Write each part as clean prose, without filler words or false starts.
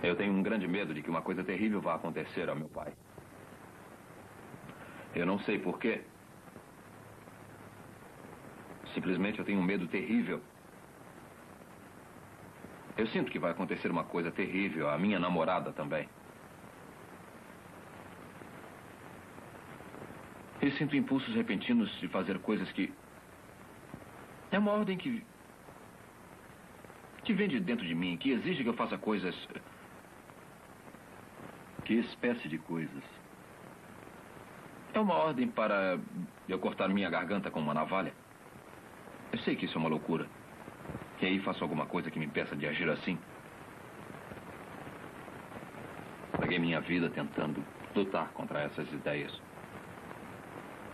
Eu tenho um grande medo de que uma coisa terrível vá acontecer ao meu pai. Eu não sei porquê. Simplesmente eu tenho um medo terrível. Eu sinto que vai acontecer uma coisa terrível à minha namorada também. Eu sinto impulsos repentinos de fazer coisas que... É uma ordem que vem de dentro de mim, que exige que eu faça coisas... Que espécie de coisas? É uma ordem para eu cortar minha garganta com uma navalha. Eu sei que isso é uma loucura. E aí faço alguma coisa que me impeça de agir assim. Paguei minha vida tentando lutar contra essas ideias.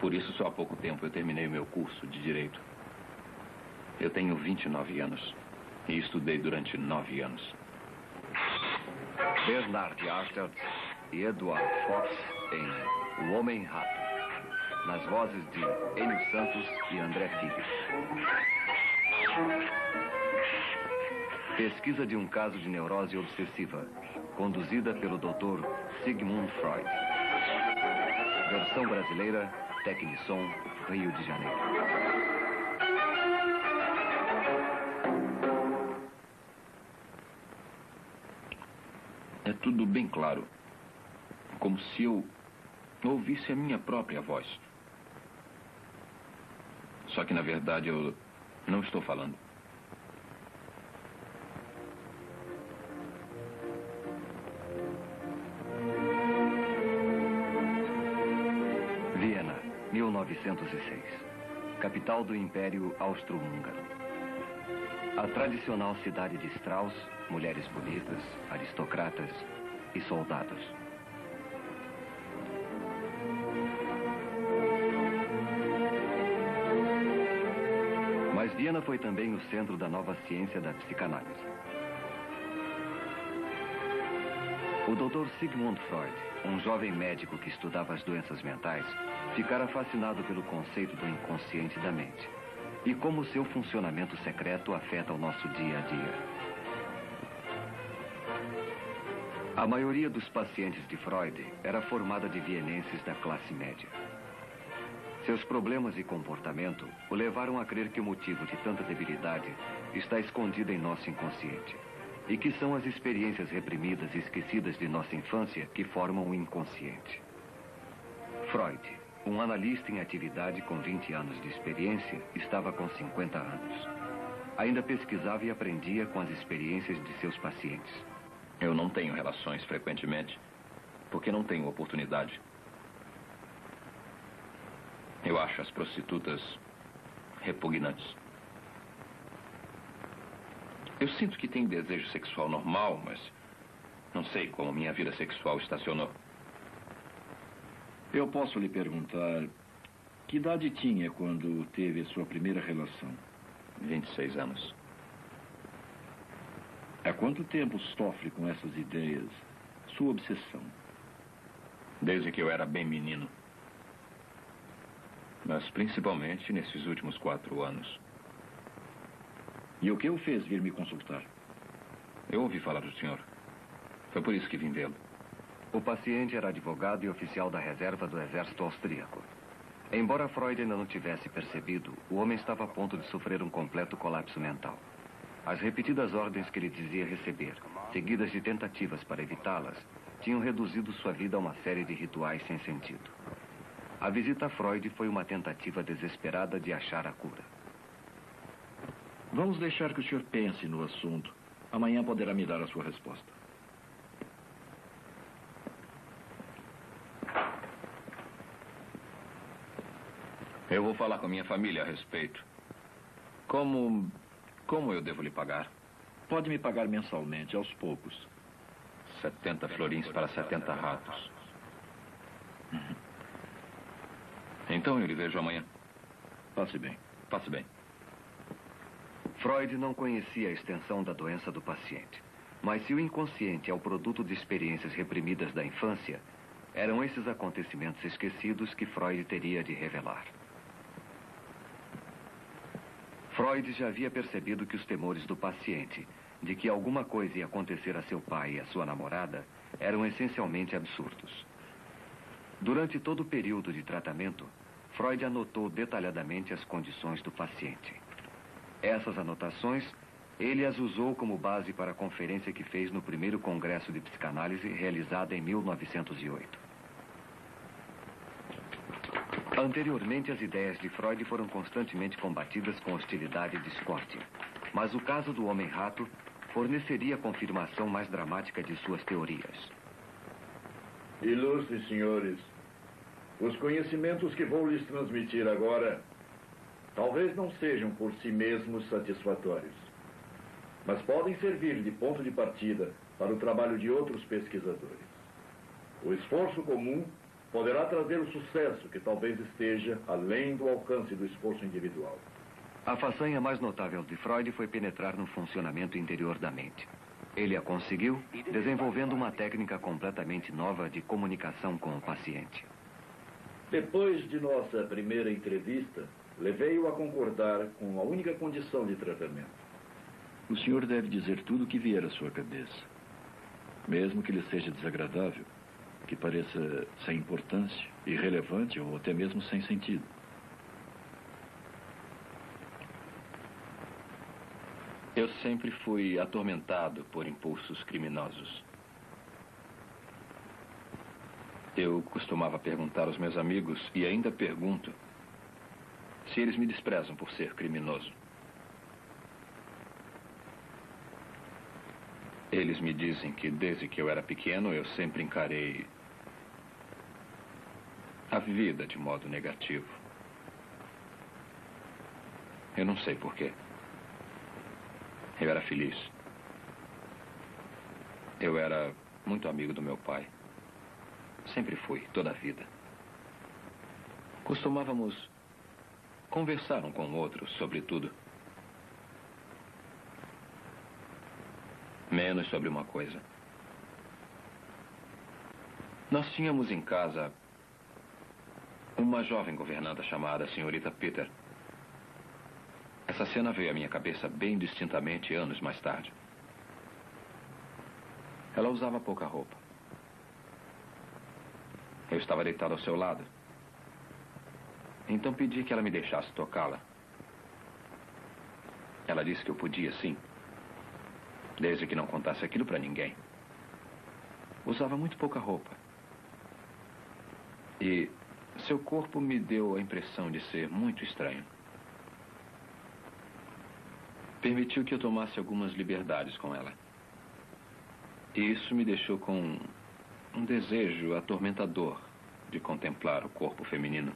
Por isso, só há pouco tempo eu terminei o meu curso de Direito. Eu tenho 29 anos e estudei durante 9 anos. Bernard Arthur e Edward Fox em O Homem-Rato, nas vozes de Enio Santos e André Filho. Pesquisa de um caso de neurose obsessiva, conduzida pelo Dr. Sigmund Freud. Versão brasileira, Tecnissom, Rio de Janeiro. É tudo bem claro. Como se eu ouvisse a minha própria voz. Só que, na verdade, eu não estou falando. Viena, 1906. Capital do Império Austro-Húngaro. A tradicional cidade de Strauss, mulheres bonitas, aristocratas e soldados. Mas Viena foi também o centro da nova ciência da psicanálise. O Dr. Sigmund Freud, um jovem médico que estudava as doenças mentais, ficara fascinado pelo conceito do inconsciente da mente e como seu funcionamento secreto afeta o nosso dia a dia. A maioria dos pacientes de Freud era formada de vienenses da classe média. Seus problemas e comportamento o levaram a crer que o motivo de tanta debilidade está escondido em nosso inconsciente e que são as experiências reprimidas e esquecidas de nossa infância que formam o inconsciente. Freud, um analista em atividade com 20 anos de experiência, estava com 50 anos. Ainda pesquisava e aprendia com as experiências de seus pacientes. Eu não tenho relações frequentemente, porque não tenho oportunidade. Eu acho as prostitutas repugnantes. Eu sinto que tenho desejo sexual normal, mas não sei como minha vida sexual estacionou. Eu posso lhe perguntar, que idade tinha quando teve a sua primeira relação? 26 anos. Há quanto tempo sofre com essas ideias, sua obsessão? Desde que eu era bem menino. Mas principalmente nesses últimos 4 anos. E o que o fez vir me consultar? Eu ouvi falar do senhor. Foi por isso que vim vê-lo. O paciente era advogado e oficial da reserva do exército austríaco. Embora Freud ainda não tivesse percebido, o homem estava a ponto de sofrer um completo colapso mental. As repetidas ordens que ele dizia receber, seguidas de tentativas para evitá-las, tinham reduzido sua vida a uma série de rituais sem sentido. A visita a Freud foi uma tentativa desesperada de achar a cura. Vamos deixar que o senhor pense no assunto. Amanhã poderá me dar a sua resposta. Eu vou falar com minha família a respeito. Como eu devo lhe pagar? Pode me pagar mensalmente, aos poucos. 70 florins para 70 ratos. Então eu lhe vejo amanhã. Passe bem. Passe bem. Freud não conhecia a extensão da doença do paciente. Mas se o inconsciente é o produto de experiências reprimidas da infância, eram esses acontecimentos esquecidos que Freud teria de revelar. Freud já havia percebido que os temores do paciente de que alguma coisa ia acontecer a seu pai e a sua namorada eram essencialmente absurdos. Durante todo o período de tratamento, Freud anotou detalhadamente as condições do paciente. Essas anotações, ele as usou como base para a conferência que fez no primeiro Congresso de Psicanálise, realizada em 1908. Anteriormente, as ideias de Freud foram constantemente combatidas com hostilidade e discórdia. Mas o caso do homem-rato forneceria a confirmação mais dramática de suas teorias. Ilustres senhores, os conhecimentos que vou lhes transmitir agora talvez não sejam por si mesmos satisfatórios, mas podem servir de ponto de partida para o trabalho de outros pesquisadores. O esforço comum poderá trazer o sucesso que talvez esteja além do alcance do esforço individual. A façanha mais notável de Freud foi penetrar no funcionamento interior da mente. Ele a conseguiu desenvolvendo uma técnica completamente nova de comunicação com o paciente. Depois de nossa primeira entrevista, levei-o a concordar com a única condição de tratamento. O senhor deve dizer tudo o que vier à sua cabeça. Mesmo que lhe seja desagradável, que pareça sem importância, irrelevante ou até mesmo sem sentido. Eu sempre fui atormentado por impulsos criminosos. Eu costumava perguntar aos meus amigos, e ainda pergunto, se eles me desprezam por ser criminoso. Eles me dizem que desde que eu era pequeno eu sempre encarei a vida de modo negativo. Eu não sei porquê. Eu era feliz. Eu era muito amigo do meu pai. Sempre fui, toda a vida. Costumávamos conversar um com o outro sobre tudo. Menos sobre uma coisa. Nós tínhamos em casa uma jovem governanta chamada Senhorita Peter. Essa cena veio à minha cabeça bem distintamente anos mais tarde. Ela usava pouca roupa. Eu estava deitado ao seu lado. Então pedi que ela me deixasse tocá-la. Ela disse que eu podia, sim. Desde que não contasse aquilo para ninguém. Usava muito pouca roupa. E seu corpo me deu a impressão de ser muito estranho. Permitiu que eu tomasse algumas liberdades com ela. E isso me deixou com um desejo atormentador de contemplar o corpo feminino.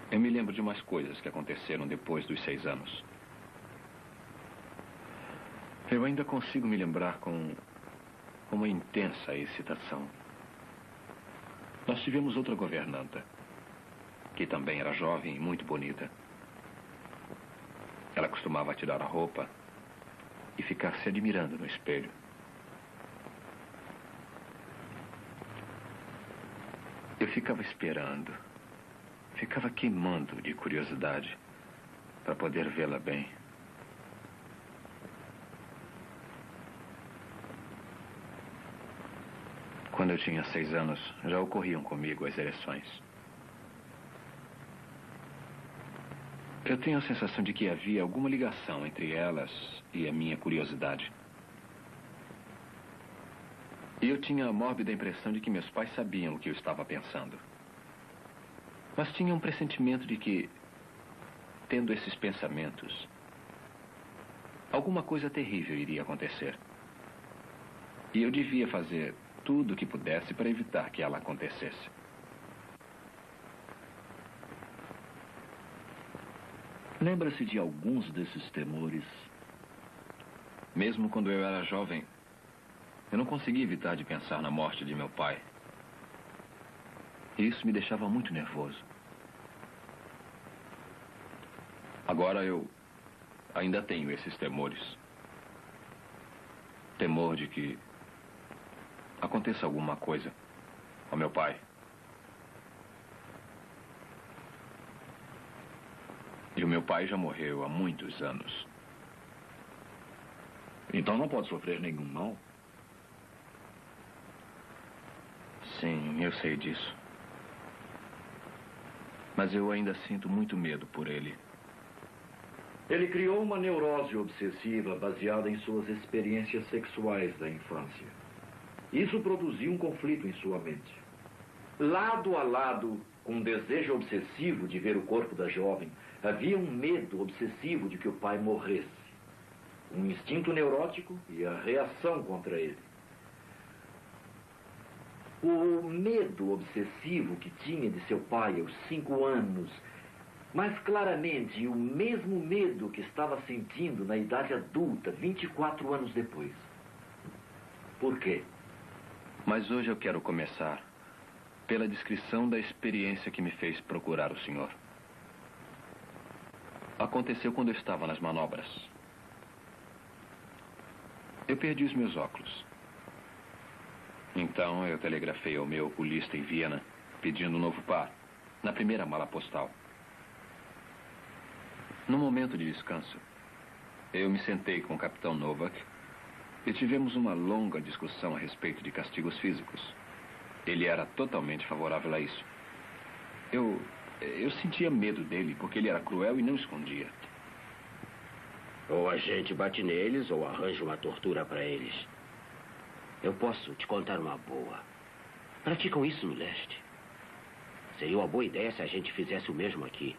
Eu me lembro de umas coisas que aconteceram depois dos 6 anos. Eu ainda consigo me lembrar com uma intensa excitação. Nós tivemos outra governanta, que também era jovem e muito bonita. Ela costumava tirar a roupa e ficar se admirando no espelho. Eu ficava esperando, ficava queimando de curiosidade para poder vê-la bem. Quando eu tinha 6 anos, já ocorriam comigo as ereções. Eu tenho a sensação de que havia alguma ligação entre elas e a minha curiosidade. E eu tinha a mórbida impressão de que meus pais sabiam o que eu estava pensando. Mas tinha um pressentimento de que, tendo esses pensamentos, alguma coisa terrível iria acontecer. E eu devia fazer tudo o que pudesse para evitar que ela acontecesse. Lembra-se de alguns desses temores? Mesmo quando eu era jovem, eu não conseguia evitar de pensar na morte de meu pai. E isso me deixava muito nervoso. Agora eu ainda tenho esses temores. Temor de que aconteça alguma coisa ao meu pai. E o meu pai já morreu há muitos anos. Então não pode sofrer nenhum mal? Sim, eu sei disso. Mas eu ainda sinto muito medo por ele. Ele criou uma neurose obsessiva baseada em suas experiências sexuais da infância. Isso produziu um conflito em sua mente. Lado a lado com um desejo obsessivo de ver o corpo da jovem, havia um medo obsessivo de que o pai morresse. Um instinto neurótico e a reação contra ele. O medo obsessivo que tinha de seu pai aos 5 anos, mas claramente o mesmo medo que estava sentindo na idade adulta, 24 anos depois. Por quê? Mas hoje eu quero começar pela descrição da experiência que me fez procurar o senhor. Aconteceu quando eu estava nas manobras. Eu perdi os meus óculos. Então eu telegrafei ao meu oculista em Viena, pedindo um novo par, na primeira mala postal. No momento de descanso, eu me sentei com o capitão Novak e tivemos uma longa discussão a respeito de castigos físicos. Ele era totalmente favorável a isso. Eu sentia medo dele, porque ele era cruel e não escondia. Ou a gente bate neles, ou arranja uma tortura para eles. Eu posso te contar uma boa. Praticam isso no leste. Seria uma boa ideia se a gente fizesse o mesmo aqui.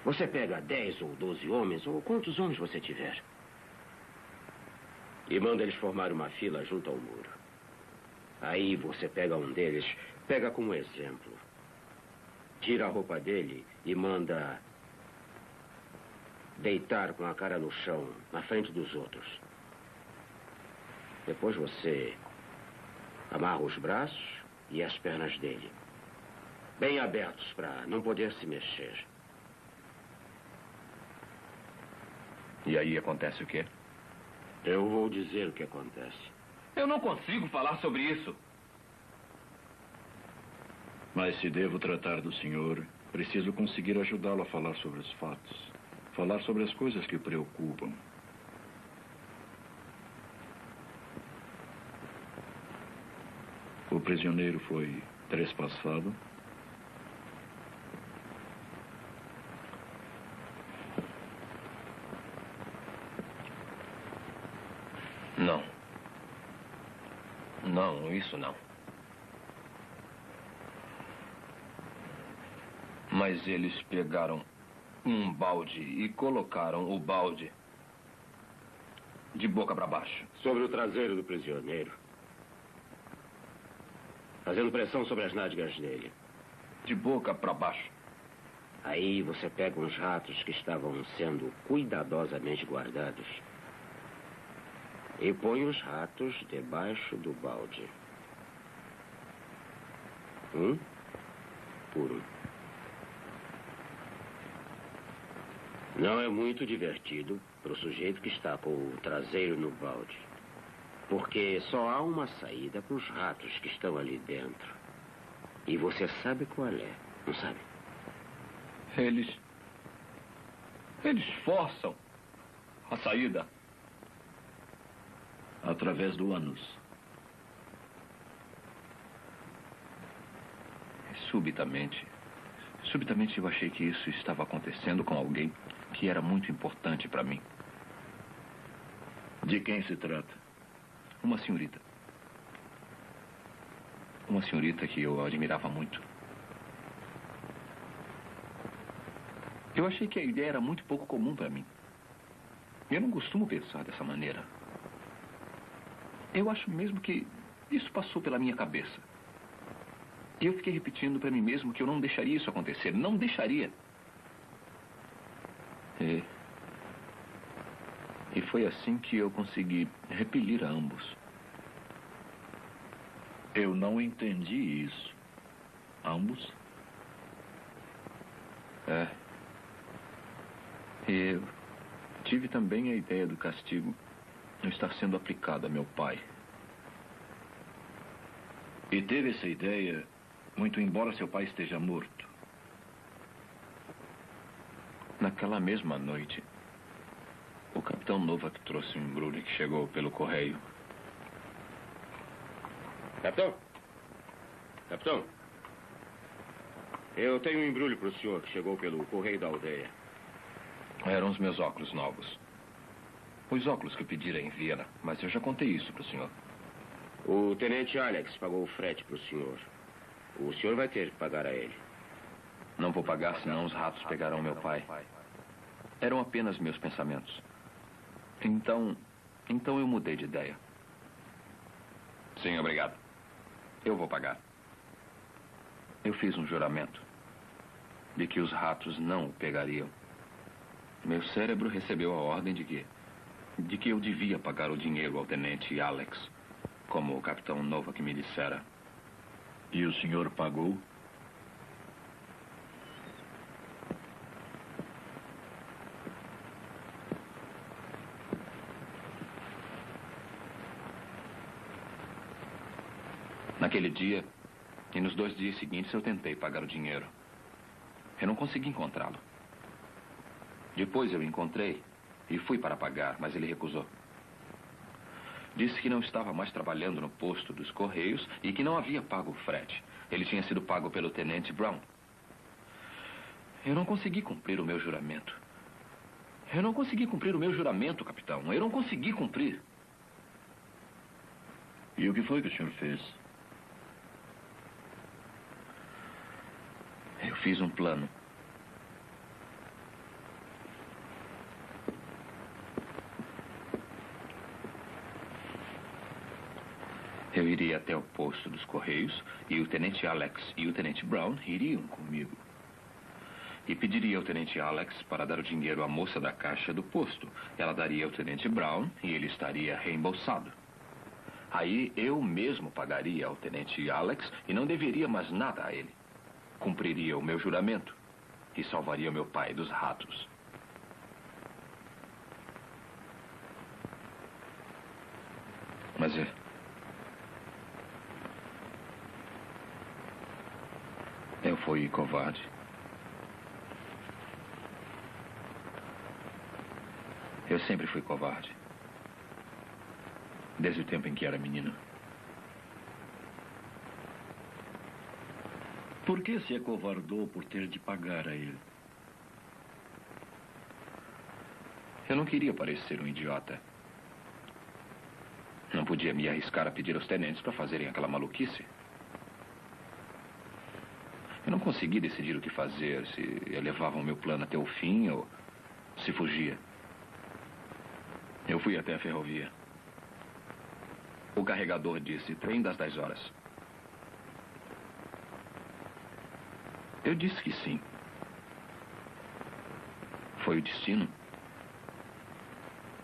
Você pega 10 ou 12 homens, ou quantos homens você tiver, e manda eles formar uma fila junto ao muro. Aí você pega um deles, pega como exemplo, tira a roupa dele e manda deitar com a cara no chão, na frente dos outros. Depois você amarra os braços e as pernas dele, bem abertos para não poder se mexer. E aí acontece o quê? Eu vou dizer o que acontece. Eu não consigo falar sobre isso. Mas se devo tratar do senhor, preciso conseguir ajudá-lo a falar sobre os fatos. Falar sobre as coisas que o preocupam. O prisioneiro foi trespassado. Não. Não, isso não. Mas eles pegaram um balde e colocaram o balde de boca para baixo. Sobre o traseiro do prisioneiro. Fazendo pressão sobre as nádegas dele. De boca para baixo. Aí você pega uns ratos que estavam sendo cuidadosamente guardados e põe os ratos debaixo do balde. Um por um. Não é muito divertido para o sujeito que está com o traseiro no balde. Porque só há uma saída para os ratos que estão ali dentro. E você sabe qual é, não sabe? Eles forçam a saída. Através do ânus. Subitamente eu achei que isso estava acontecendo com alguém que era muito importante para mim. De quem se trata? Uma senhorita. Uma senhorita que eu admirava muito. Eu achei que a ideia era muito pouco comum para mim. Eu não costumo pensar dessa maneira. Eu acho mesmo que isso passou pela minha cabeça. E eu fiquei repetindo para mim mesmo que eu não deixaria isso acontecer. Não deixaria. E foi assim que eu consegui repelir a ambos. Eu não entendi isso. Ambos? Eu tive também a ideia do castigo estar sendo aplicado a meu pai. E teve essa ideia, muito embora seu pai esteja morto. Naquela mesma noite, o capitão Novak trouxe um embrulho que chegou pelo correio. Capitão? Capitão? Eu tenho um embrulho para o senhor que chegou pelo correio da aldeia. Eram os meus óculos novos. Os óculos que eu pedira em Viena, mas eu já contei isso para o senhor. O tenente Alex pagou o frete para o senhor. O senhor vai ter que pagar a ele. Não vou pagar, senão os ratos pegarão meu pai. Eram apenas meus pensamentos. Então eu mudei de ideia. Sim, obrigado. Eu vou pagar. Eu fiz um juramento de que os ratos não o pegariam. Meu cérebro recebeu a ordem de que eu devia pagar o dinheiro ao tenente Alex, como o capitão Novak me dissera. E o senhor pagou? Naquele dia e nos 2 dias seguintes eu tentei pagar o dinheiro. Eu não consegui encontrá-lo. Depois eu o encontrei e fui para pagar, mas ele recusou. Disse que não estava mais trabalhando no posto dos Correios e que não havia pago o frete. Ele tinha sido pago pelo tenente Brown. Eu não consegui cumprir o meu juramento. Eu não consegui cumprir o meu juramento, capitão. Eu não consegui cumprir. E o que foi que o senhor fez? Eu fiz um plano. Eu iria até o posto dos Correios e o tenente Alex e o tenente Brown iriam comigo. E pediria ao tenente Alex para dar o dinheiro à moça da caixa do posto. Ela daria ao tenente Brown e ele estaria reembolsado. Aí eu mesmo pagaria ao tenente Alex e não deveria mais nada a ele. Cumpriria o meu juramento e salvaria meu pai dos ratos. Mas eu fui covarde. Eu sempre fui covarde. Desde o tempo em que era menino. Por que se acovardou por ter de pagar a ele? Eu não queria parecer um idiota. Não podia me arriscar a pedir aos tenentes para fazerem aquela maluquice. Eu não consegui decidir o que fazer, se eu levava o meu plano até o fim ou se fugia. Eu fui até a ferrovia. O carregador disse, trem das 10 horas. Eu disse que sim. Foi o destino.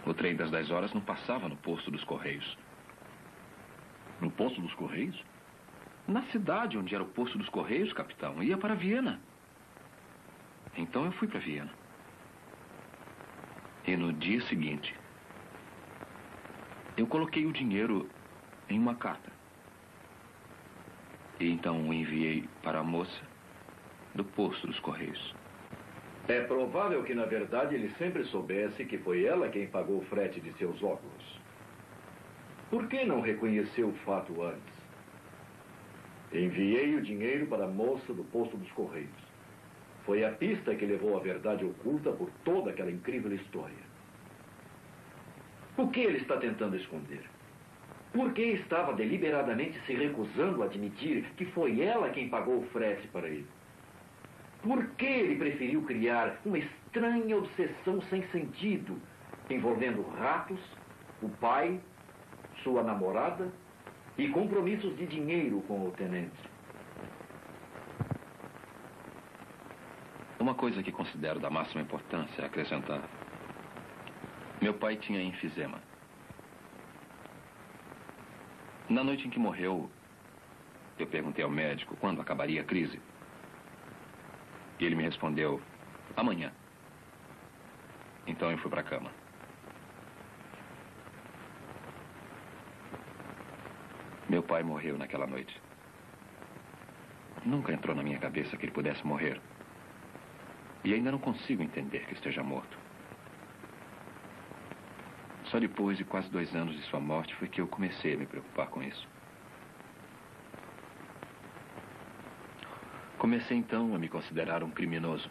O trem das 10 horas não passava no posto dos Correios. No posto dos Correios? Na cidade onde era o posto dos Correios, capitão. Ia para Viena. Então eu fui para Viena. E no dia seguinte, eu coloquei o dinheiro em uma carta. E então o enviei para a moça do posto dos Correios. É provável que, na verdade, ele sempre soubesse que foi ela quem pagou o frete de seus óculos. Por que não reconheceu o fato antes? Enviei o dinheiro para a moça do posto dos Correios. Foi a pista que levou à verdade oculta por toda aquela incrível história. O que ele está tentando esconder? Por que estava deliberadamente se recusando a admitir que foi ela quem pagou o frete para ele? Por que ele preferiu criar uma estranha obsessão sem sentido, envolvendo ratos, o pai, sua namorada e compromissos de dinheiro com o tenente? Uma coisa que considero da máxima importância é acrescentar. Meu pai tinha enfisema. Na noite em que morreu, eu perguntei ao médico quando acabaria a crise. E ele me respondeu, amanhã. Então eu fui para a cama. Meu pai morreu naquela noite. Nunca entrou na minha cabeça que ele pudesse morrer. E ainda não consigo entender que esteja morto. Só depois de quase 2 anos de sua morte foi que eu comecei a me preocupar com isso. Comecei então a me considerar um criminoso.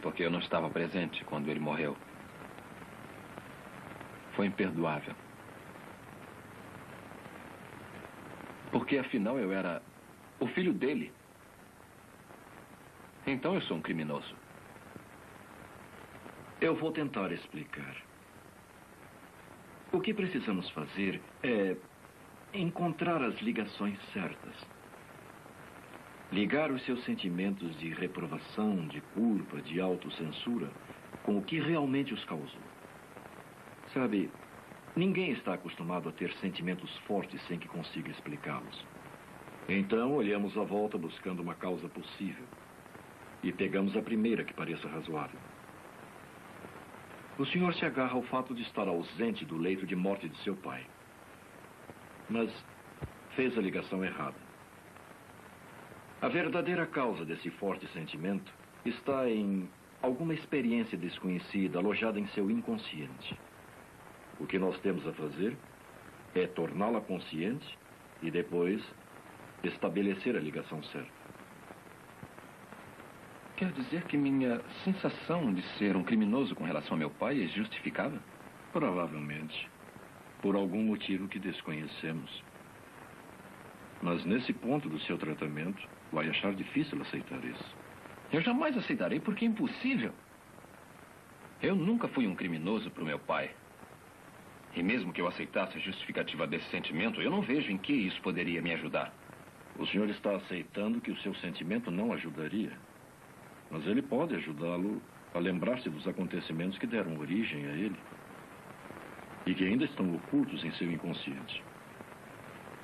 Porque eu não estava presente quando ele morreu. Foi imperdoável. Porque afinal eu era o filho dele. Então eu sou um criminoso. Eu vou tentar explicar. O que precisamos fazer é encontrar as ligações certas. Ligar os seus sentimentos de reprovação, de culpa, de autocensura com o que realmente os causou. Sabe, ninguém está acostumado a ter sentimentos fortes sem que consiga explicá-los. Então, olhamos à volta buscando uma causa possível. E pegamos a primeira que pareça razoável. O senhor se agarra ao fato de estar ausente do leito de morte de seu pai. Mas fez a ligação errada. A verdadeira causa desse forte sentimento está em alguma experiência desconhecida alojada em seu inconsciente. O que nós temos a fazer é torná-la consciente e depois estabelecer a ligação certa. Quer dizer que minha sensação de ser um criminoso com relação ao meu pai é justificável? Provavelmente. Por algum motivo que desconhecemos. Mas nesse ponto do seu tratamento, vai achar difícil aceitar isso. Eu jamais aceitarei porque é impossível. Eu nunca fui um criminoso para o meu pai. E mesmo que eu aceitasse a justificativa desse sentimento, eu não vejo em que isso poderia me ajudar. O senhor está aceitando que o seu sentimento não ajudaria. Mas ele pode ajudá-lo a lembrar-se dos acontecimentos que deram origem a ele. E que ainda estão ocultos em seu inconsciente.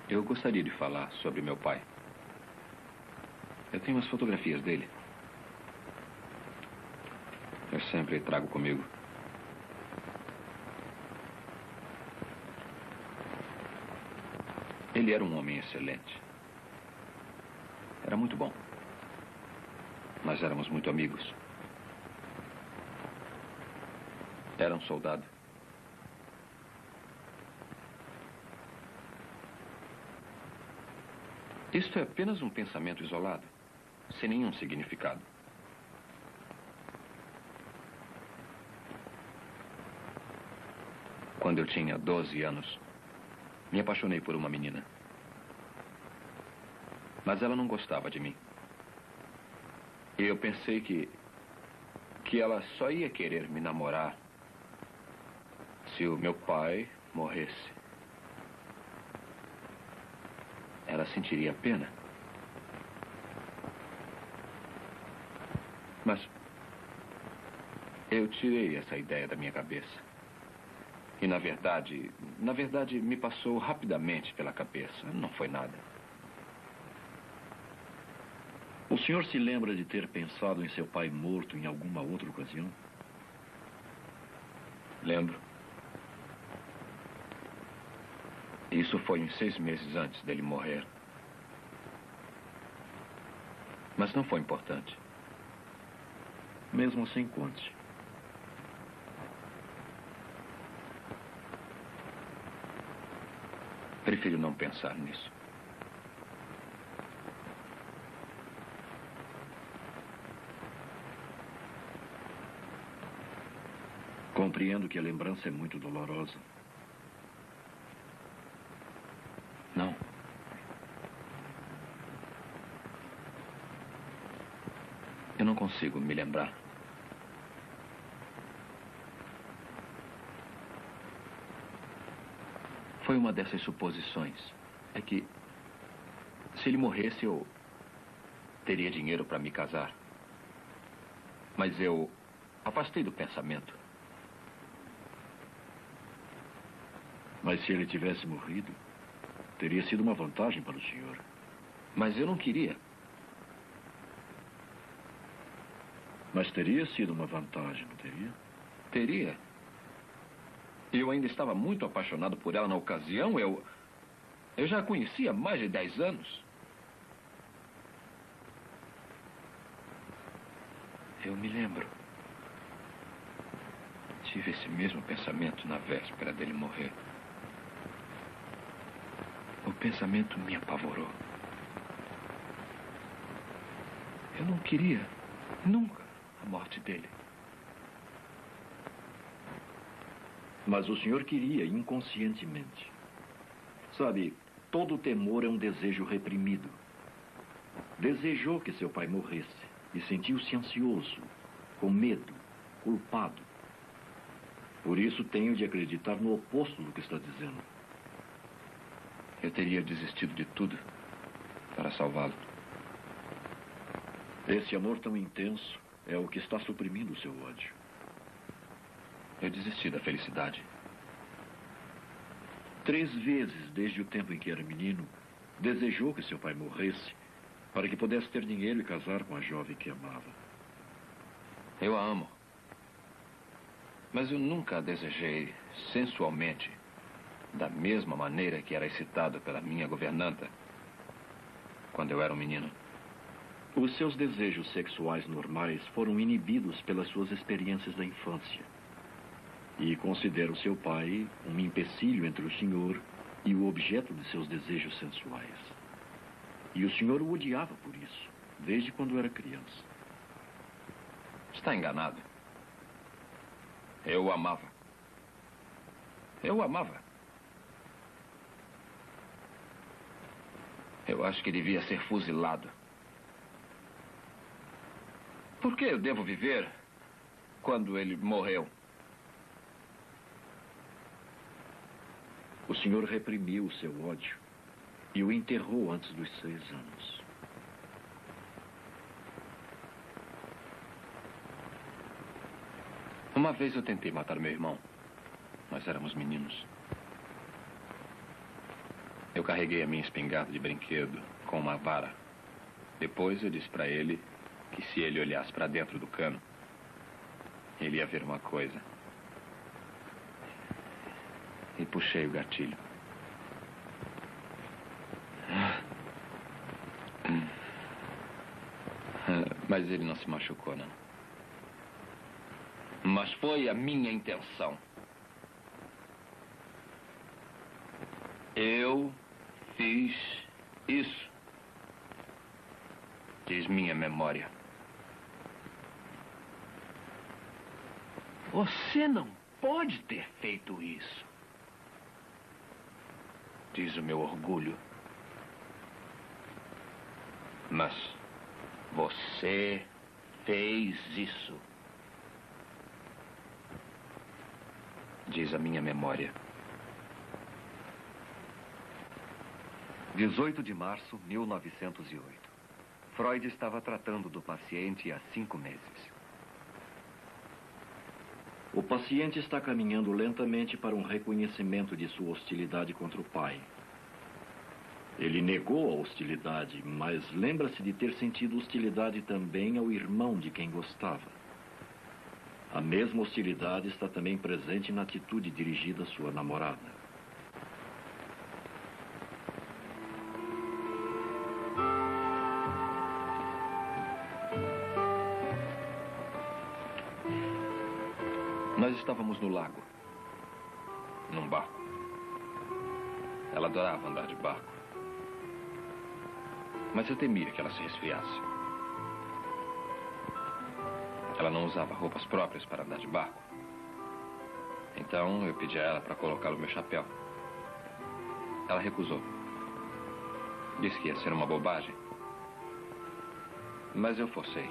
Eu gostaria de falar sobre meu pai. Eu tenho umas fotografias dele. Eu sempre trago comigo. Ele era um homem excelente. Era muito bom. Nós éramos muito amigos. Era um soldado. Isto é apenas um pensamento isolado, sem nenhum significado. Quando eu tinha 12 anos, me apaixonei por uma menina. Mas ela não gostava de mim. E eu pensei que ela só ia querer me namorar se o meu pai morresse. Ela sentiria pena. Mas eu tirei essa ideia da minha cabeça. E na verdade, me passou rapidamente pela cabeça. Não foi nada. O senhor se lembra de ter pensado em seu pai morto em alguma outra ocasião? Lembro. Isso foi uns 6 meses antes dele morrer. Mas não foi importante. Mesmo assim, conte. Prefiro não pensar nisso. Compreendo que a lembrança é muito dolorosa. Não. Eu não consigo me lembrar. Foi uma dessas suposições. É que, se ele morresse, eu teria dinheiro para me casar. Mas eu afastei do pensamento. Mas se ele tivesse morrido, teria sido uma vantagem para o senhor. Mas eu não queria. Mas teria sido uma vantagem, não teria? Teria. Eu ainda estava muito apaixonado por ela na ocasião. Eu já a conhecia há mais de 10 anos. Eu me lembro. Tive esse mesmo pensamento na véspera dele morrer. O pensamento me apavorou. Eu não queria, nunca, a morte dele. Mas o senhor queria inconscientemente. Sabe, todo temor é um desejo reprimido. Desejou que seu pai morresse e sentiu-se ansioso, com medo, culpado. Por isso tenho de acreditar no oposto do que está dizendo. Eu teria desistido de tudo para salvá-lo. Esse amor tão intenso é o que está suprimindo o seu ódio. Eu desisti da felicidade. 3 vezes, desde o tempo em que era menino, desejou que seu pai morresse para que pudesse ter dinheiro e casar com a jovem que amava. Eu a amo. Mas eu nunca a desejei sensualmente, da mesma maneira que era excitado pela minha governanta quando eu era um menino. Os seus desejos sexuais normais foram inibidos pelas suas experiências da infância. E considera o seu pai um empecilho entre o senhor e o objeto de seus desejos sensuais. E o senhor o odiava por isso, desde quando era criança. Está enganado. Eu o amava. Eu o amava. Eu acho que devia ser fuzilado. Por que eu devo viver quando ele morreu? O senhor reprimiu o seu ódio e o enterrou antes dos 6 anos. Uma vez eu tentei matar meu irmão. Nós éramos meninos. Eu carreguei a minha espingarda de brinquedo com uma vara. Depois eu disse para ele que se ele olhasse para dentro do cano, ele ia ver uma coisa. E puxei o gatilho. Mas ele não se machucou, não. Mas foi a minha intenção. Eu fiz isso. Diz minha memória. Você não pode ter feito isso. Diz o meu orgulho. Mas você fez isso. Diz a minha memória. 18 de março de 1908. Freud estava tratando do paciente há 5 meses. O paciente está caminhando lentamente para um reconhecimento de sua hostilidade contra o pai. Ele negou a hostilidade, mas lembra-se de ter sentido hostilidade também ao irmão de quem gostava. A mesma hostilidade está também presente na atitude dirigida à sua namorada. Nós estávamos no lago, num barco. Ela adorava andar de barco. Mas eu temia que ela se resfriasse. Ela não usava roupas próprias para andar de barco. Então eu pedi a ela para colocar o meu chapéu. Ela recusou. Disse que ia ser uma bobagem. Mas eu forcei.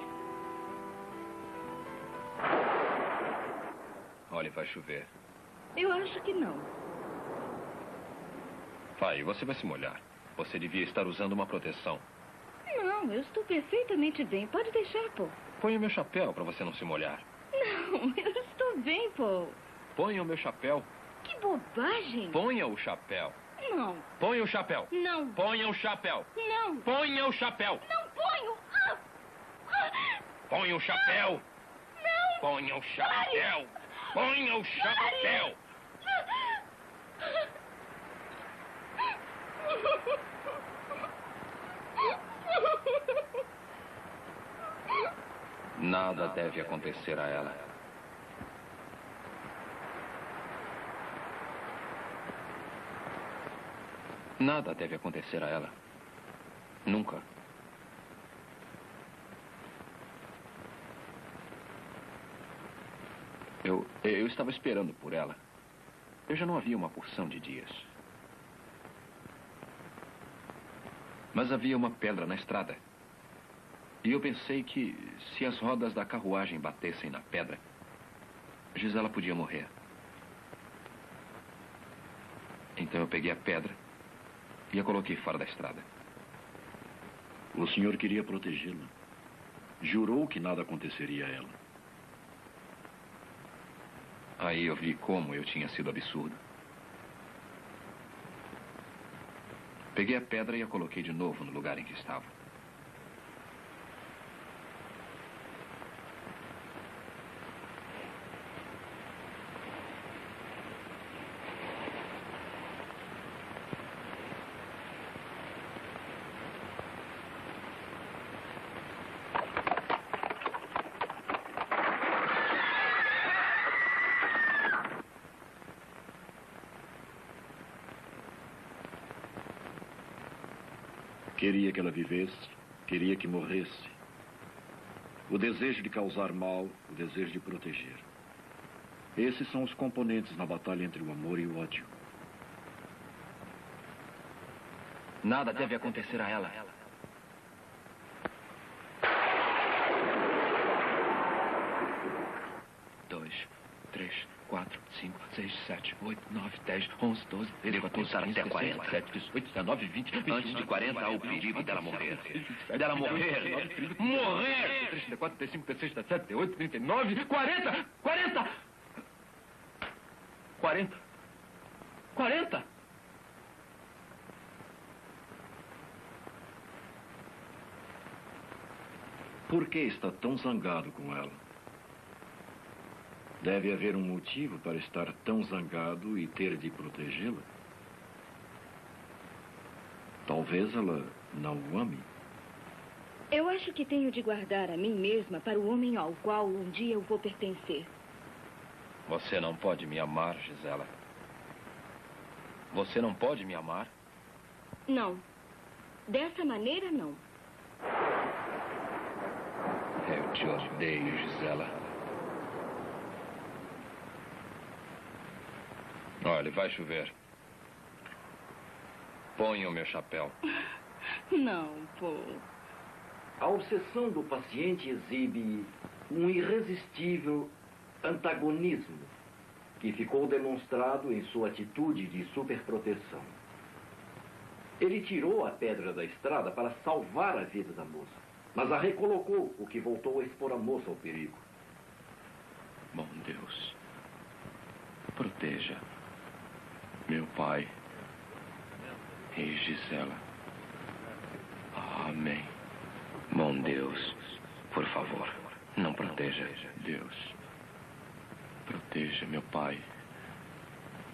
Olha, vai chover. Eu acho que não. Vai, você vai se molhar. Você devia estar usando uma proteção. Não, eu estou perfeitamente bem. Pode deixar, Paul. Ponha o meu chapéu para você não se molhar. Não, eu estou bem, Paul. Ponha o meu chapéu. Que bobagem. Ponha o chapéu. Não. Ponha o chapéu. Não. Ponha o chapéu. Não. Ponha o chapéu. Não ponho. Ponha o chapéu. Não. Ponha o chapéu. Ponha o chapéu. Nada deve acontecer a ela. Nada deve acontecer a ela. Nunca. Eu estava esperando por ela. Eu já não havia uma porção de dias. Mas havia uma pedra na estrada. E eu pensei que, se as rodas da carruagem batessem na pedra, Gisela podia morrer. Então eu peguei a pedra e a coloquei fora da estrada. O senhor queria protegê-la. Jurou que nada aconteceria a ela. Aí eu vi como eu tinha sido absurdo. Peguei a pedra e a coloquei de novo no lugar em que estava. Queria que ela vivesse, queria que morresse. O desejo de causar mal, o desejo de proteger. Esses são os componentes na batalha entre o amor e o ódio. Nada deve acontecer a ela. 2, 3, 4, 5, 6, 7, 8, 9, 10, 11, 12, 13, 14, 15, 16, 17, 18, 19, 20, 21, Antes de 40 há o perigo dela morrer. Dela morrer! Morrer! 34, 35, 36, 37, 38, 39, 40! 40! 40! 40! Por que está tão zangado com ela? Deve haver um motivo para estar tão zangado e ter de protegê-la. Talvez ela não o ame. Eu acho que tenho de guardar a mim mesma para o homem ao qual um dia eu vou pertencer. Você não pode me amar, Gisela. Você não pode me amar? Não. Dessa maneira, não. Eu te odeio, Gisela. Olha, vai chover. Ponha o meu chapéu. Não, Paul. A obsessão do paciente exibe um irresistível antagonismo que ficou demonstrado em sua atitude de superproteção. Ele tirou a pedra da estrada para salvar a vida da moça, mas a recolocou, o que voltou a expor a moça ao perigo. Bom Deus, proteja meu pai e Gisela. Amém. Bom Deus, por favor, não proteja. Deus, proteja meu pai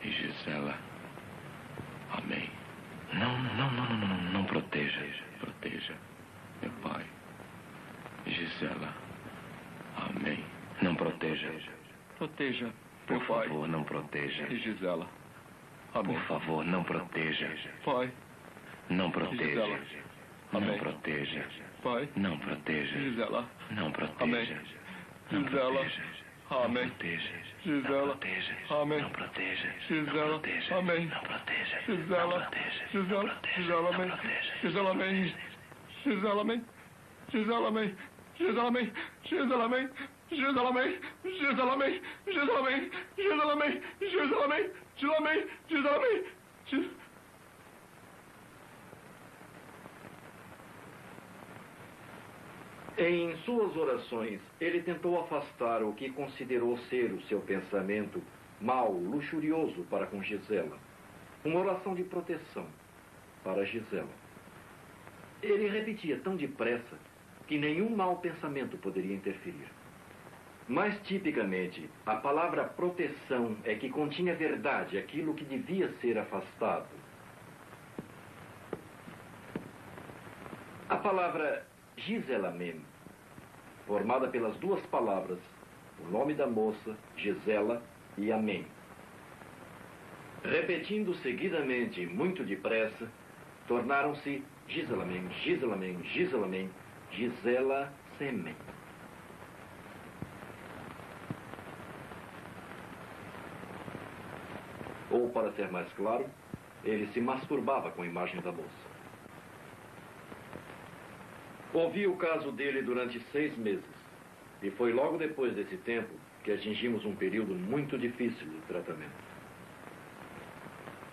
e Gisela. Amém. Não proteja. Proteja meu pai e Gisela. Amém. Não proteja. Proteja, Por favor, não proteja. e Gisela. Amém. Por favor, não proteja. Pai, Não proteja. Gisela. Não Amém. proteja. pai, Não proteja. Gisela. Não proteja. Amém. Não Gisela. proteja. Não Amém. proteja. Gisela. Não proteja. Amém. Não proteja. Gisela. Não proteja. Amém. Não proteja. Gisela. Não proteja. Gisela. Não proteja. Gisela. Não Amém. proteja. Gisela. Amém. Gisela. Amém. Gisela. Amém. Gisela. Amém. Gisela. Amém. Gisela. Amém. Gisela. Amém. Gisela. Amém. Gisela. Amém. Gisela. Amém. Gisela. Amém. Gisela. Amém. Em suas orações, ele tentou afastar o que considerou ser o seu pensamento mau, luxurioso para com Gisela. Uma oração de proteção para Gisela. Ele repetia tão depressa que nenhum mau pensamento poderia interferir. Mais tipicamente, a palavra proteção é que continha verdade, aquilo que devia ser afastado. A palavra Gisela mesmo, formada pelas duas palavras, o nome da moça, Gisela, e amém. Repetindo seguidamente, muito depressa, tornaram-se Giselamen, Giselamen, Giselamen, Gisela Semen. Ou, para ser mais claro, ele se masturbava com a imagem da moça. Ouvi o caso dele durante 6 meses. E foi logo depois desse tempo que atingimos um período muito difícil de tratamento.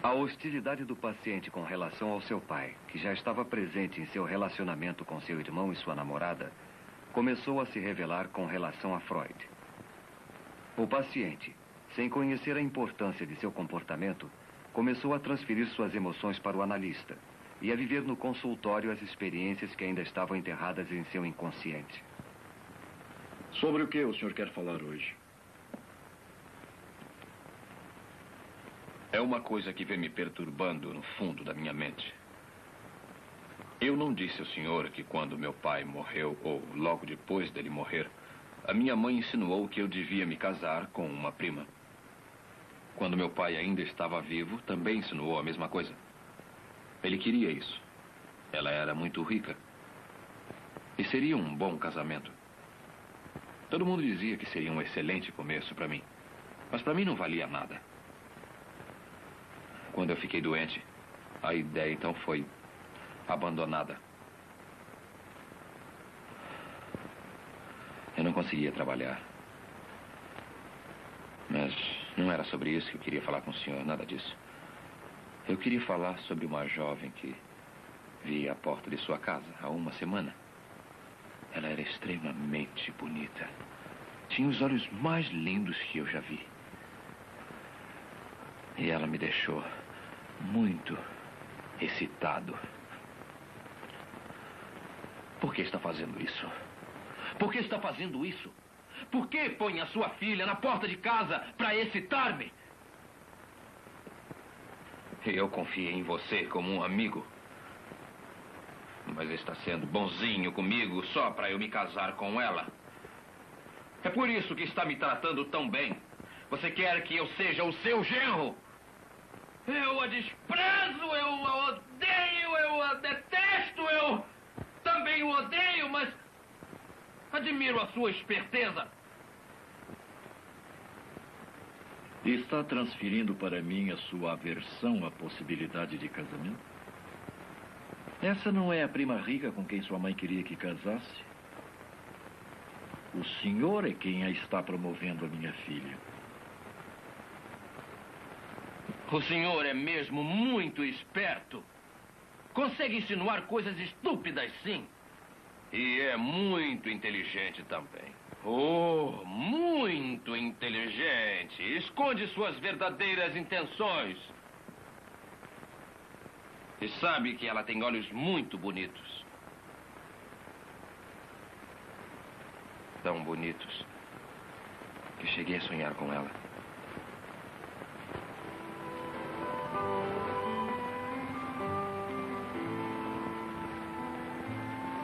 A hostilidade do paciente com relação ao seu pai, que já estava presente em seu relacionamento com seu irmão e sua namorada, começou a se revelar com relação a Freud. O paciente, sem conhecer a importância de seu comportamento, começou a transferir suas emoções para o analista e a viver no consultório as experiências que ainda estavam enterradas em seu inconsciente. Sobre o que o senhor quer falar hoje? É uma coisa que vem me perturbando no fundo da minha mente. Eu não disse ao senhor que quando meu pai morreu, ou logo depois dele morrer, a minha mãe insinuou que eu devia me casar com uma prima. Quando meu pai ainda estava vivo, também insinuou a mesma coisa. Ele queria isso. Ela era muito rica. E seria um bom casamento. Todo mundo dizia que seria um excelente começo para mim. Mas para mim não valia nada. Quando eu fiquei doente, a ideia então foi abandonada. Eu não conseguia trabalhar. Mas não era sobre isso que eu queria falar com o senhor, nada disso. Eu queria falar sobre uma jovem que vi à porta de sua casa há uma semana. Ela era extremamente bonita. Tinha os olhos mais lindos que eu já vi. E ela me deixou muito excitado. Por que está fazendo isso? Por que está fazendo isso? Por que põe a sua filha na porta de casa para excitar-me? Eu confiei em você como um amigo. Mas está sendo bonzinho comigo só para eu me casar com ela. É por isso que está me tratando tão bem. Você quer que eu seja o seu genro? Eu a desprezo, eu a odeio, eu a detesto, eu também o odeio, mas admiro a sua esperteza. Está transferindo para mim a sua aversão à possibilidade de casamento? Essa não é a prima rica com quem sua mãe queria que casasse? O senhor é quem a está promovendo a minha filha. O senhor é mesmo muito esperto. Consegue insinuar coisas estúpidas, sim. E é muito inteligente também. Oh, muito inteligente. Esconde suas verdadeiras intenções. E sabe que ela tem olhos muito bonitos. Tão bonitos que cheguei a sonhar com ela.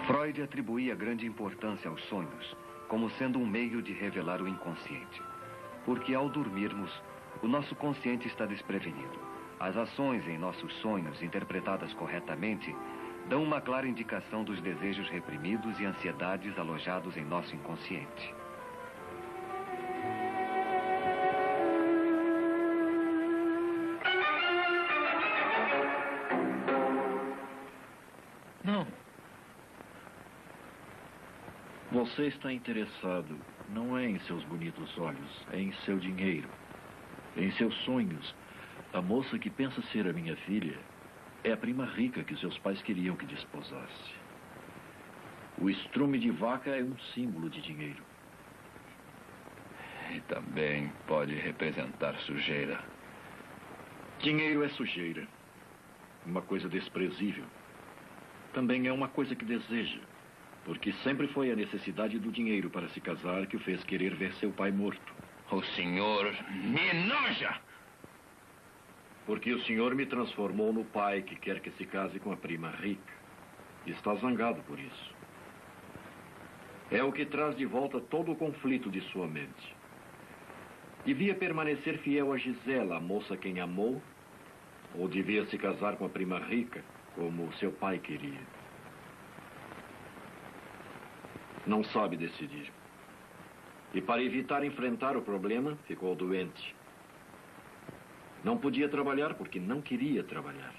Freud atribuía grande importância aos sonhos, como sendo um meio de revelar o inconsciente. Porque ao dormirmos, o nosso consciente está desprevenido. As ações em nossos sonhos, interpretadas corretamente, dão uma clara indicação dos desejos reprimidos e ansiedades alojados em nosso inconsciente. Não. Você está interessado não é em seus bonitos olhos, é em seu dinheiro, em seus sonhos. A moça que pensa ser a minha filha é a prima rica que seus pais queriam que desposasse. O estrume de vaca é um símbolo de dinheiro. E também pode representar sujeira. Dinheiro é sujeira. Uma coisa desprezível. Também é uma coisa que deseja. Porque sempre foi a necessidade do dinheiro para se casar que o fez querer ver seu pai morto. O senhor me enoja! Porque o senhor me transformou no pai que quer que se case com a prima rica. E está zangado por isso. É o que traz de volta todo o conflito de sua mente. Devia permanecer fiel a Gisela, a moça quem amou, ou devia se casar com a prima rica, como seu pai queria? Não sabe decidir. E para evitar enfrentar o problema, ficou doente. Não podia trabalhar porque não queria trabalhar.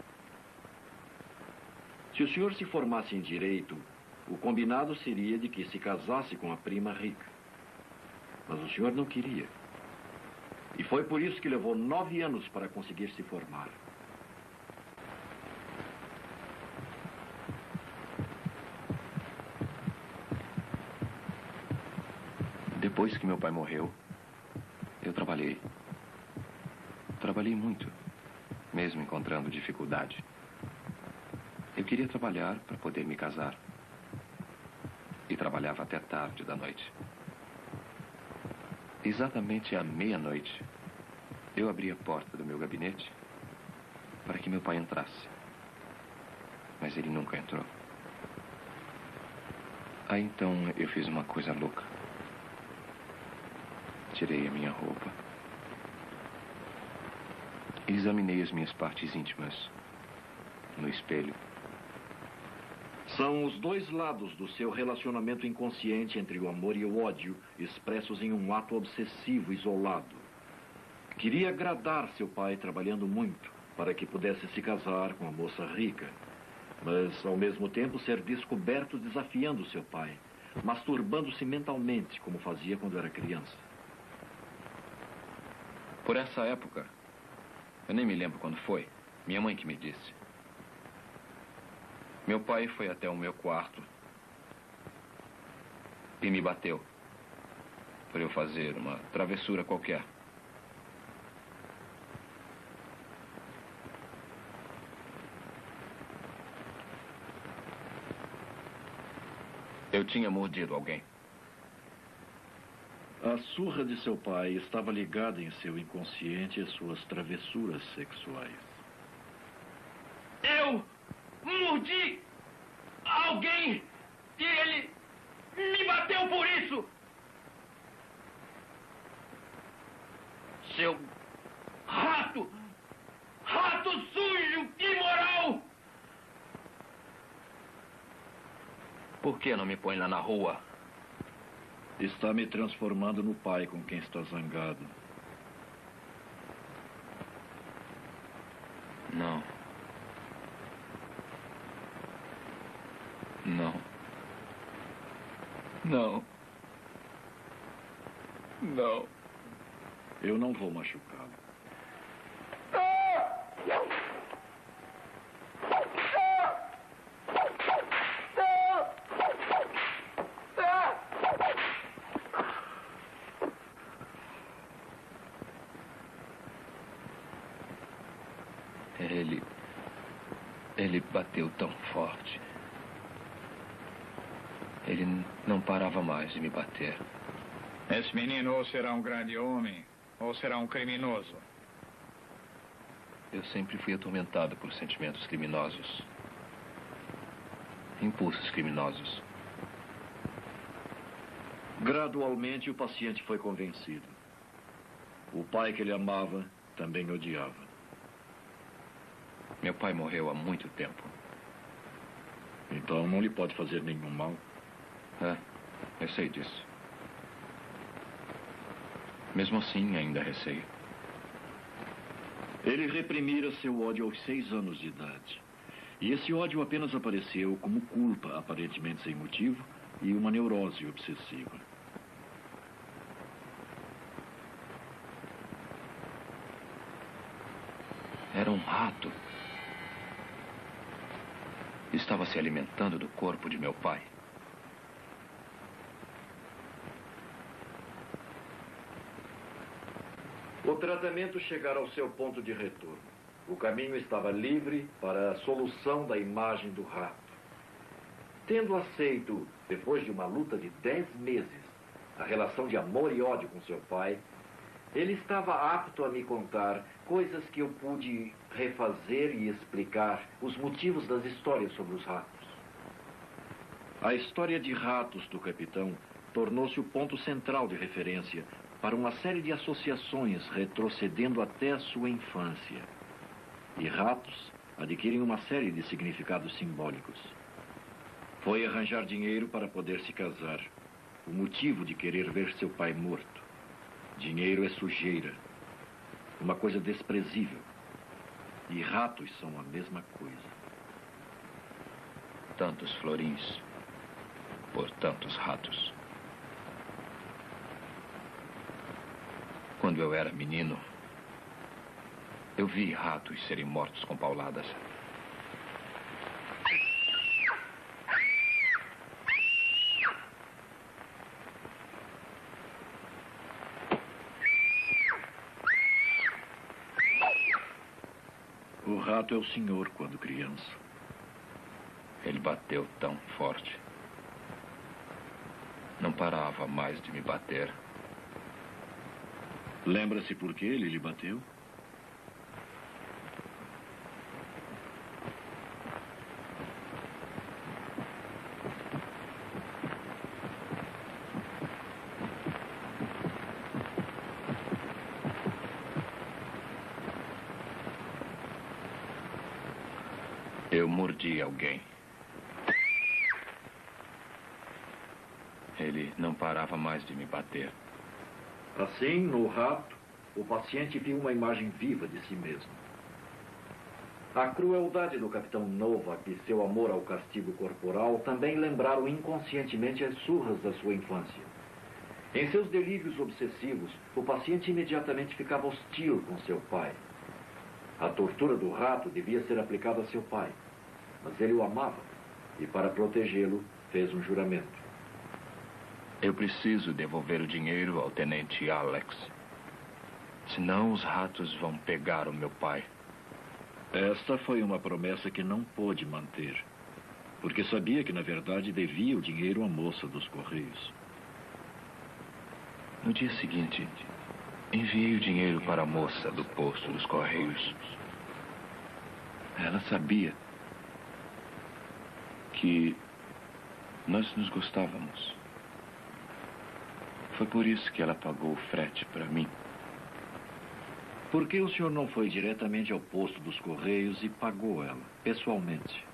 Se o senhor se formasse em direito, o combinado seria de que se casasse com a prima rica. Mas o senhor não queria. E foi por isso que levou 9 anos para conseguir se formar. Depois que meu pai morreu, eu trabalhei. Trabalhei muito, mesmo encontrando dificuldade. Eu queria trabalhar para poder me casar. E trabalhava até tarde da noite. Exatamente à meia-noite, eu abri a porta do meu gabinete para que meu pai entrasse. Mas ele nunca entrou. Aí então eu fiz uma coisa louca. Tirei a minha roupa. Examinei as minhas partes íntimas no espelho. São os dois lados do seu relacionamento inconsciente entre o amor e o ódio, expressos em um ato obsessivo isolado. Queria agradar seu pai trabalhando muito, para que pudesse se casar com a moça rica, mas ao mesmo tempo ser descoberto desafiando seu pai, masturbando-se mentalmente, como fazia quando era criança. Por essa época, eu nem me lembro quando foi, minha mãe que me disse. Meu pai foi até o meu quarto e me bateu por eu fazer uma travessura qualquer. Eu tinha mordido alguém. A surra de seu pai estava ligada em seu inconsciente às suas travessuras sexuais. Eu mordi alguém e ele me bateu por isso. Seu rato! Rato sujo, imoral! Por que não me põe lá na rua? Está me transformando no pai com quem está zangado. Não. Não. Não. Não. Eu não vou machucá-lo. Ele bateu tão forte. Ele não parava mais de me bater. Esse menino ou será um grande homem, ou será um criminoso. Eu sempre fui atormentado por sentimentos criminosos. Impulsos criminosos. Gradualmente, o paciente foi convencido. O pai que ele amava também odiava. Meu pai morreu há muito tempo. Então não lhe pode fazer nenhum mal. É, eu sei disso. Mesmo assim, ainda receio. Ele reprimira seu ódio aos 6 anos de idade. E esse ódio apenas apareceu como culpa, aparentemente sem motivo, e uma neurose obsessiva. Era um rato. Estava se alimentando do corpo de meu pai. O tratamento chegara ao seu ponto de retorno. O caminho estava livre para a solução da imagem do rato. Tendo aceito, depois de uma luta de 10 meses, a relação de amor e ódio com seu pai, ele estava apto a me contar coisas que eu pude refazer e explicar os motivos das histórias sobre os ratos. A história de ratos do capitão tornou-se o ponto central de referência para uma série de associações retrocedendo até a sua infância. E ratos adquirem uma série de significados simbólicos. Foi arranjar dinheiro para poder se casar. O motivo de querer ver seu pai morto. Dinheiro é sujeira. Uma coisa desprezível. E ratos são a mesma coisa. Tantos florins por tantos ratos. Quando eu era menino, eu vi ratos serem mortos com pauladas. O rato é o senhor quando criança. Ele bateu tão forte. Não parava mais de me bater. Lembra-se por que ele lhe bateu? Eu mordi alguém. Ele não parava mais de me bater. Assim, no rato, o paciente viu uma imagem viva de si mesmo. A crueldade do capitão Novak e seu amor ao castigo corporal também lembraram inconscientemente as surras da sua infância. Em seus delírios obsessivos, o paciente imediatamente ficava hostil com seu pai. A tortura do rato devia ser aplicada a seu pai, mas ele o amava e, para protegê-lo, fez um juramento. Eu preciso devolver o dinheiro ao tenente Alex. Senão os ratos vão pegar o meu pai. Esta foi uma promessa que não pôde manter, porque sabia que, na verdade, devia o dinheiro à moça dos Correios. No dia seguinte, enviei o dinheiro para a moça do posto dos Correios. Ela sabia que nós nos gostávamos. Foi por isso que ela pagou o frete para mim. Por que o senhor não foi diretamente ao posto dos Correios e pagou ela, pessoalmente?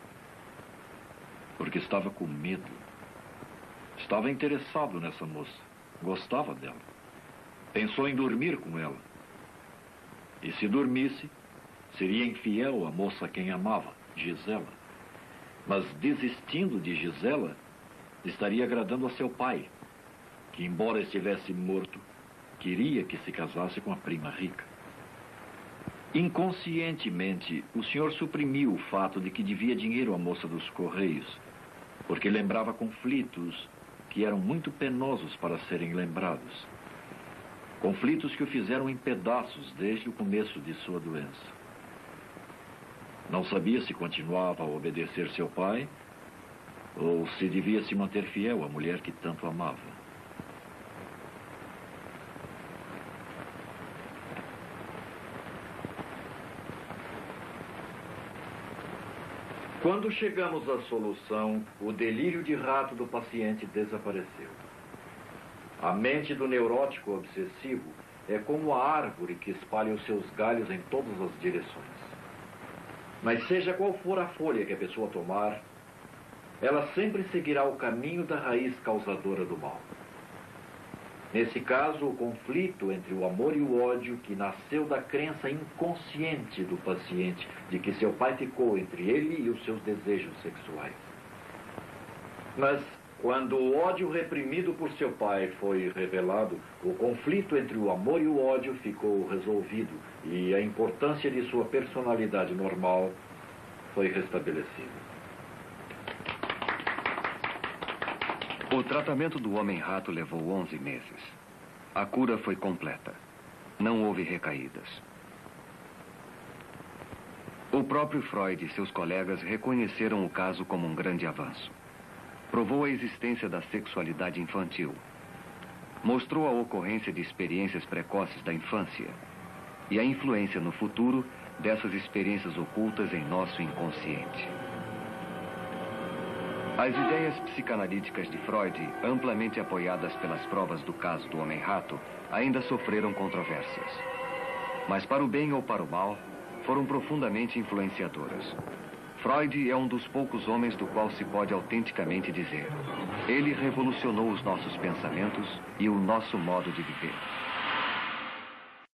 Porque estava com medo. Estava interessado nessa moça. Gostava dela. Pensou em dormir com ela. E se dormisse, seria infiel à moça a quem amava, Gisela. Mas desistindo de Gisela, estaria agradando a seu pai, que, embora estivesse morto, queria que se casasse com a prima rica. Inconscientemente, o senhor suprimiu o fato de que devia dinheiro à moça dos Correios, porque lembrava conflitos que eram muito penosos para serem lembrados. Conflitos que o fizeram em pedaços desde o começo de sua doença. Não sabia se continuava a obedecer seu pai ou se devia se manter fiel à mulher que tanto amava. Quando chegamos à solução, o delírio de rato do paciente desapareceu. A mente do neurótico obsessivo é como a árvore que espalha os seus galhos em todas as direções. Mas seja qual for a folha que a pessoa tomar, ela sempre seguirá o caminho da raiz causadora do mal. Nesse caso, o conflito entre o amor e o ódio que nasceu da crença inconsciente do paciente de que seu pai ficou entre ele e os seus desejos sexuais. Mas, quando o ódio reprimido por seu pai foi revelado, o conflito entre o amor e o ódio ficou resolvido e a importância de sua personalidade normal foi restabelecida. O tratamento do homem-rato levou 11 meses. A cura foi completa. Não houve recaídas. O próprio Freud e seus colegas reconheceram o caso como um grande avanço. Provou a existência da sexualidade infantil. Mostrou a ocorrência de experiências precoces da infância e a influência no futuro dessas experiências ocultas em nosso inconsciente. As ideias psicanalíticas de Freud, amplamente apoiadas pelas provas do caso do homem-rato, ainda sofreram controvérsias. Mas para o bem ou para o mal, foram profundamente influenciadoras. Freud é um dos poucos homens do qual se pode autenticamente dizer: ele revolucionou os nossos pensamentos e o nosso modo de viver.